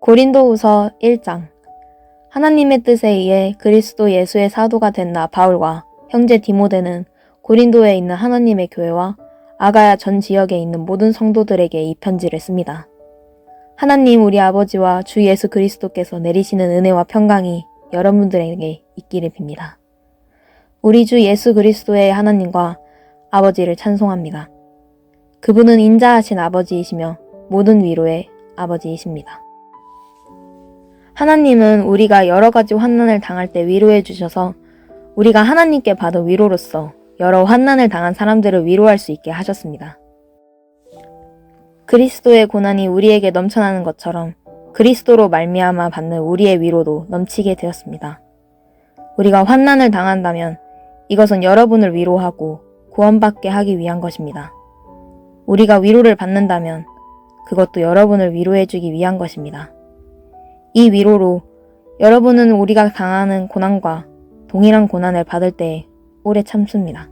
고린도후서 1장. 하나님의 뜻에 의해 그리스도 예수의 사도가 된 나 바울과 형제 디모데는 고린도에 있는 하나님의 교회와 아가야 전 지역에 있는 모든 성도들에게 이 편지를 씁니다. 하나님 우리 아버지와 주 예수 그리스도께서 내리시는 은혜와 평강이 여러분들에게 있기를 빕니다. 우리 주 예수 그리스도의 하나님과 아버지를 찬송합니다. 그분은 인자하신 아버지이시며 모든 위로의 아버지이십니다. 하나님은 우리가 여러 가지 환난을 당할 때 위로해 주셔서 우리가 하나님께 받은 위로로서 여러 환난을 당한 사람들을 위로할 수 있게 하셨습니다. 그리스도의 고난이 우리에게 넘쳐나는 것처럼 그리스도로 말미암아 받는 우리의 위로도 넘치게 되었습니다. 우리가 환난을 당한다면 이것은 여러분을 위로하고 구원받게 하기 위한 것입니다. 우리가 위로를 받는다면 그것도 여러분을 위로해 주기 위한 것입니다. 이 위로로 여러분은 우리가 당하는 고난과 동일한 고난을 받을 때 오래 참습니다.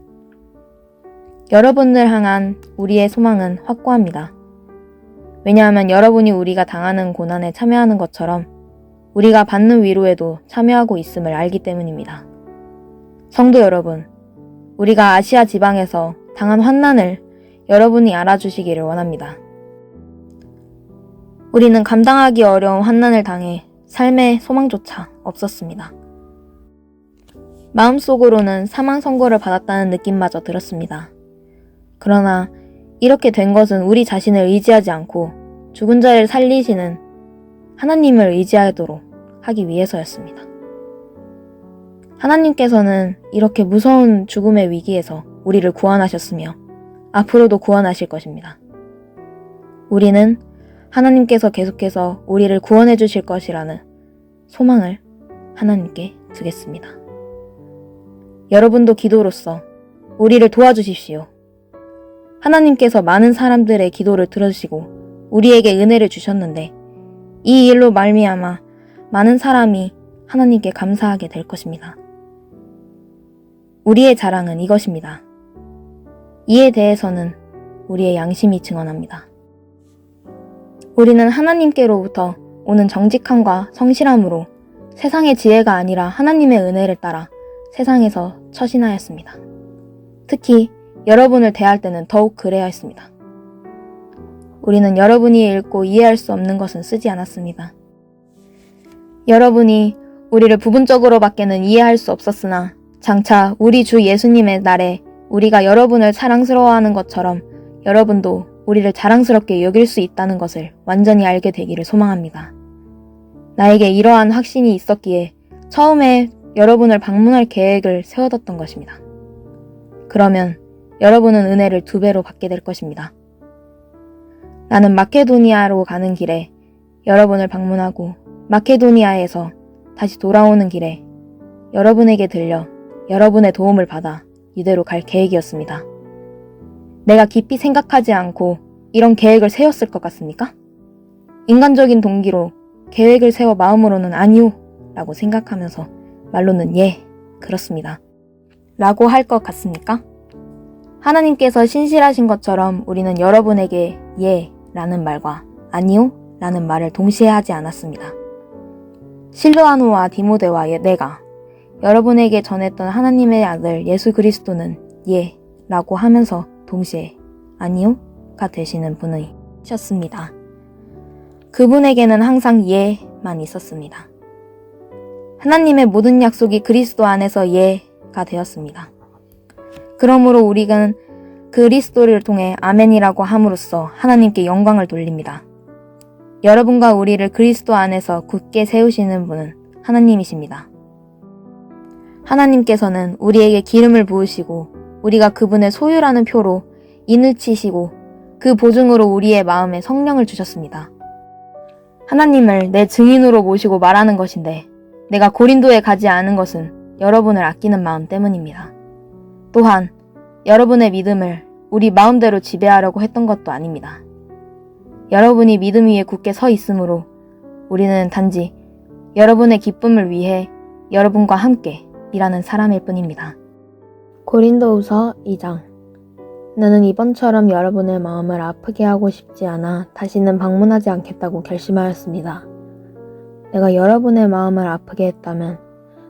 여러분을 향한 우리의 소망은 확고합니다. 왜냐하면 여러분이 우리가 당하는 고난에 참여하는 것처럼 우리가 받는 위로에도 참여하고 있음을 알기 때문입니다. 성도 여러분, 우리가 아시아 지방에서 당한 환난을 여러분이 알아주시기를 원합니다. 우리는 감당하기 어려운 환난을 당해 삶의 소망조차 없었습니다. 마음속으로는 사망 선고를 받았다는 느낌마저 들었습니다. 그러나 이렇게 된 것은 우리 자신을 의지하지 않고 죽은 자를 살리시는 하나님을 의지하도록 하기 위해서였습니다. 하나님께서는 이렇게 무서운 죽음의 위기에서 우리를 구원하셨으며 앞으로도 구원하실 것입니다. 우리는 하나님께서 계속해서 우리를 구원해 주실 것이라는 소망을 하나님께 두겠습니다. 여러분도 기도로서 우리를 도와주십시오. 하나님께서 많은 사람들의 기도를 들어주시고 우리에게 은혜를 주셨는데 이 일로 말미암아 많은 사람이 하나님께 감사하게 될 것입니다. 우리의 자랑은 이것입니다. 이에 대해서는 우리의 양심이 증언합니다. 우리는 하나님께로부터 오는 정직함과 성실함으로 세상의 지혜가 아니라 하나님의 은혜를 따라 세상에서 처신하였습니다. 특히 여러분을 대할 때는 더욱 그래야 했습니다. 우리는 여러분이 읽고 이해할 수 없는 것은 쓰지 않았습니다. 여러분이 우리를 부분적으로밖에는 이해할 수 없었으나 장차 우리 주 예수님의 날에 우리가 여러분을 사랑스러워하는 것처럼 여러분도 우리를 자랑스럽게 여길 수 있다는 것을 완전히 알게 되기를 소망합니다. 나에게 이러한 확신이 있었기에 처음에 여러분을 방문할 계획을 세워뒀던 것입니다. 그러면 여러분은 은혜를 2배로 받게 될 것입니다. 나는 마케도니아로 가는 길에 여러분을 방문하고 마케도니아에서 다시 돌아오는 길에 여러분에게 들려 여러분의 도움을 받아 이대로 갈 계획이었습니다. 내가 깊이 생각하지 않고 이런 계획을 세웠을 것 같습니까? 인간적인 동기로 계획을 세워 마음으로는 아니요 라고 생각하면서 말로는 예, 그렇습니다 라고 할 것 같습니까? 하나님께서 신실하신 것처럼 우리는 여러분에게 예 라는 말과 아니요 라는 말을 동시에 하지 않았습니다. 실루아노와 디모데와 내가 여러분에게 전했던 하나님의 아들 예수 그리스도는 예 라고 하면서 동시에 아니요가 되시는 분이셨습니다. 그분에게는 항상 예만 있었습니다. 하나님의 모든 약속이 그리스도 안에서 예가 되었습니다. 그러므로 우리는 그리스도를 통해 아멘이라고 함으로써 하나님께 영광을 돌립니다. 여러분과 우리를 그리스도 안에서 굳게 세우시는 분은 하나님이십니다. 하나님께서는 우리에게 기름을 부으시고 우리가 그분의 소유라는 표로 인을 치시고 그 보증으로 우리의 마음에 성령을 주셨습니다. 하나님을 내 증인으로 모시고 말하는 것인데 내가 고린도에 가지 않은 것은 여러분을 아끼는 마음 때문입니다. 또한 여러분의 믿음을 우리 마음대로 지배하려고 했던 것도 아닙니다. 여러분이 믿음 위에 굳게 서 있으므로 우리는 단지 여러분의 기쁨을 위해 여러분과 함께 일하는 사람일 뿐입니다. 고린도후서 2장. 나는 이번처럼 여러분의 마음을 아프게 하고 싶지 않아 다시는 방문하지 않겠다고 결심하였습니다. 내가 여러분의 마음을 아프게 했다면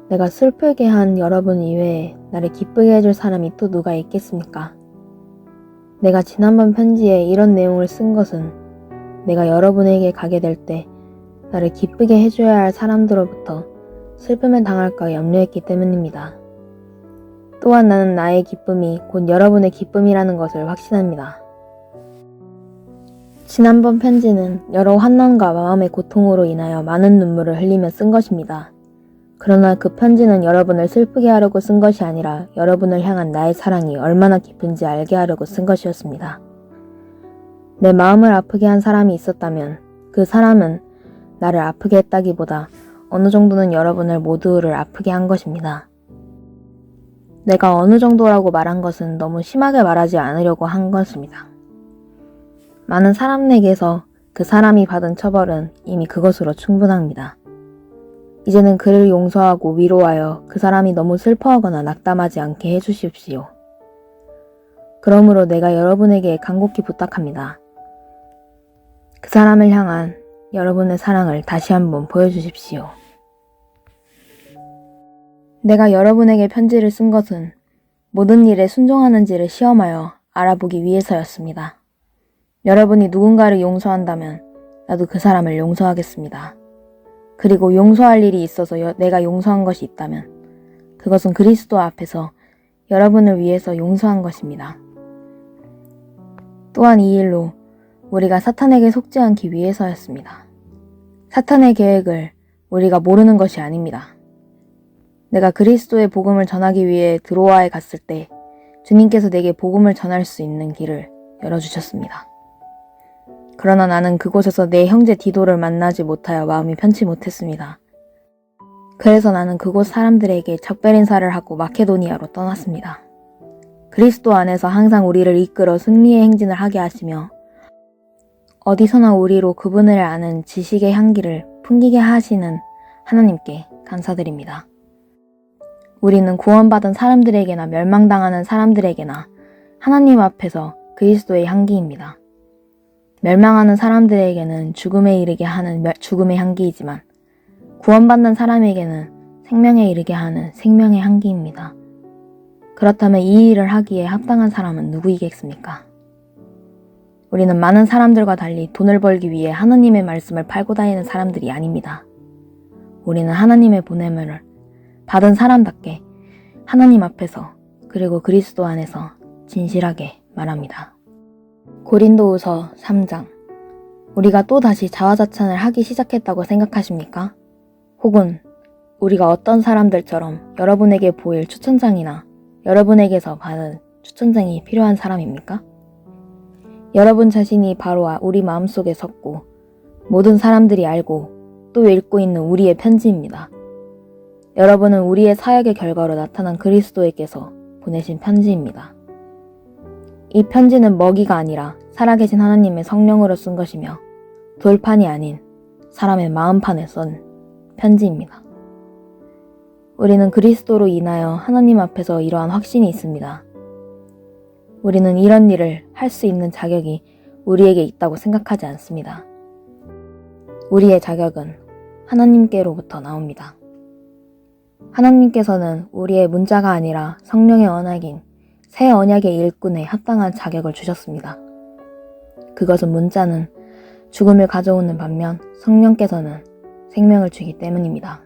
내가 슬프게 한 여러분 이외에 나를 기쁘게 해줄 사람이 또 누가 있겠습니까? 내가 지난번 편지에 이런 내용을 쓴 것은 내가 여러분에게 가게 될 때 나를 기쁘게 해줘야 할 사람들로부터 슬픔을 당할까 염려했기 때문입니다. 또한 나는 나의 기쁨이 곧 여러분의 기쁨이라는 것을 확신합니다. 지난번 편지는 여러 환난과 마음의 고통으로 인하여 많은 눈물을 흘리며 쓴 것입니다. 그러나 그 편지는 여러분을 슬프게 하려고 쓴 것이 아니라 여러분을 향한 나의 사랑이 얼마나 깊은지 알게 하려고 쓴 것이었습니다. 내 마음을 아프게 한 사람이 있었다면 그 사람은 나를 아프게 했다기보다 어느 정도는 여러분을 모두를 아프게 한 것입니다. 내가 어느 정도라고 말한 것은 너무 심하게 말하지 않으려고 한 것입니다. 많은 사람에게서 그 사람이 받은 처벌은 이미 그것으로 충분합니다. 이제는 그를 용서하고 위로하여 그 사람이 너무 슬퍼하거나 낙담하지 않게 해주십시오. 그러므로 내가 여러분에게 간곡히 부탁합니다. 그 사람을 향한 여러분의 사랑을 다시 한번 보여주십시오. 내가 여러분에게 편지를 쓴 것은 모든 일에 순종하는지를 시험하여 알아보기 위해서였습니다. 여러분이 누군가를 용서한다면 나도 그 사람을 용서하겠습니다. 그리고 용서할 일이 있어서 내가 용서한 것이 있다면 그것은 그리스도 앞에서 여러분을 위해서 용서한 것입니다. 또한 이 일로 우리가 사탄에게 속지 않기 위해서였습니다. 사탄의 계획을 우리가 모르는 것이 아닙니다. 내가 그리스도의 복음을 전하기 위해 드로아에 갔을 때 주님께서 내게 복음을 전할 수 있는 길을 열어주셨습니다. 그러나 나는 그곳에서 내 형제 디도를 만나지 못하여 마음이 편치 못했습니다. 그래서 나는 그곳 사람들에게 작별 인사를 하고 마케도니아로 떠났습니다. 그리스도 안에서 항상 우리를 이끌어 승리의 행진을 하게 하시며 어디서나 우리로 그분을 아는 지식의 향기를 풍기게 하시는 하나님께 감사드립니다. 우리는 구원받은 사람들에게나 멸망당하는 사람들에게나 하나님 앞에서 그리스도의 향기입니다. 멸망하는 사람들에게는 죽음에 이르게 하는 죽음의 향기이지만 구원받는 사람에게는 생명에 이르게 하는 생명의 향기입니다. 그렇다면 이 일을 하기에 합당한 사람은 누구이겠습니까? 우리는 많은 사람들과 달리 돈을 벌기 위해 하나님의 말씀을 팔고 다니는 사람들이 아닙니다. 우리는 하나님의 보냄을 받은 사람답게 하나님 앞에서 그리고 그리스도 안에서 진실하게 말합니다. 고린도후서 3장. 우리가 또다시 자화자찬을 하기 시작했다고 생각하십니까? 혹은 우리가 어떤 사람들처럼 여러분에게 보일 추천장이나 여러분에게서 받은 추천장이 필요한 사람입니까? 여러분 자신이 바로 우리 마음속에 섰고 모든 사람들이 알고 또 읽고 있는 우리의 편지입니다. 여러분은 우리의 사역의 결과로 나타난 그리스도에게서 보내신 편지입니다. 이 편지는 먹이가 아니라 살아계신 하나님의 성령으로 쓴 것이며 돌판이 아닌 사람의 마음판에 쓴 편지입니다. 우리는 그리스도로 인하여 하나님 앞에서 이러한 확신이 있습니다. 우리는 이런 일을 할 수 있는 자격이 우리에게 있다고 생각하지 않습니다. 우리의 자격은 하나님께로부터 나옵니다. 하나님께서는 우리의 문자가 아니라 성령의 언약인 새 언약의 일꾼에 합당한 자격을 주셨습니다. 그것은 문자는 죽음을 가져오는 반면 성령께서는 생명을 주기 때문입니다.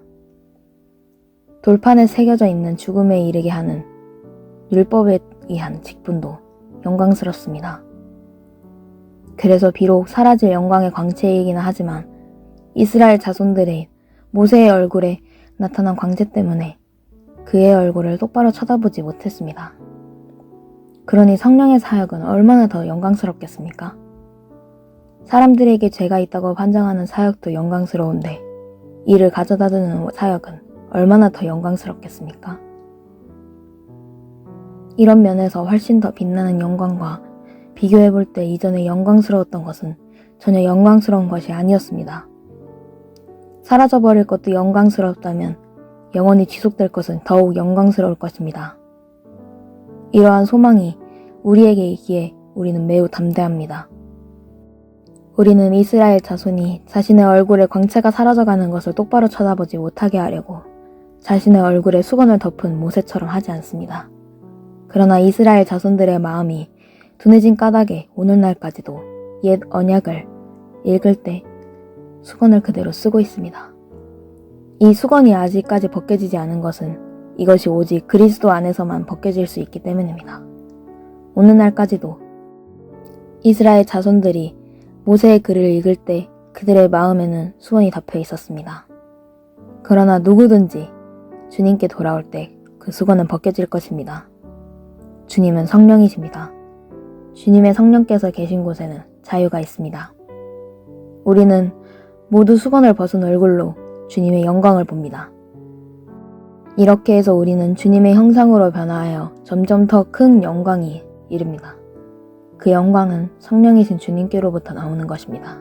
돌판에 새겨져 있는 죽음에 이르게 하는 율법에 의한 직분도 영광스럽습니다. 그래서 비록 사라질 영광의 광채이기는 하지만 이스라엘 자손들의 모세의 얼굴에 나타난 광채 때문에 그의 얼굴을 똑바로 쳐다보지 못했습니다. 그러니 성령의 사역은 얼마나 더 영광스럽겠습니까? 사람들에게 죄가 있다고 판정하는 사역도 영광스러운데 이를 가져다 드는 사역은 얼마나 더 영광스럽겠습니까? 이런 면에서 훨씬 더 빛나는 영광과 비교해볼 때 이전에 영광스러웠던 것은 전혀 영광스러운 것이 아니었습니다. 사라져버릴 것도 영광스럽다면 영원히 지속될 것은 더욱 영광스러울 것입니다. 이러한 소망이 우리에게 있기에 우리는 매우 담대합니다. 우리는 이스라엘 자손이 자신의 얼굴에 광채가 사라져가는 것을 똑바로 쳐다보지 못하게 하려고 자신의 얼굴에 수건을 덮은 모세처럼 하지 않습니다. 그러나 이스라엘 자손들의 마음이 둔해진 까닭에 오늘날까지도 옛 언약을 읽을 때 수건을 그대로 쓰고 있습니다. 이 수건이 아직까지 벗겨지지 않은 것은 이것이 오직 그리스도 안에서만 벗겨질 수 있기 때문입니다. 오늘날까지도 이스라엘 자손들이 모세의 글을 읽을 때 그들의 마음에는 수건이 덮여 있었습니다. 그러나 누구든지 주님께 돌아올 때 그 수건은 벗겨질 것입니다. 주님은 성령이십니다. 주님의 성령께서 계신 곳에는 자유가 있습니다. 우리는 모두 수건을 벗은 얼굴로 주님의 영광을 봅니다. 이렇게 해서 우리는 주님의 형상으로 변화하여 점점 더 큰 영광이 이릅니다. 그 영광은 성령이신 주님께로부터 나오는 것입니다.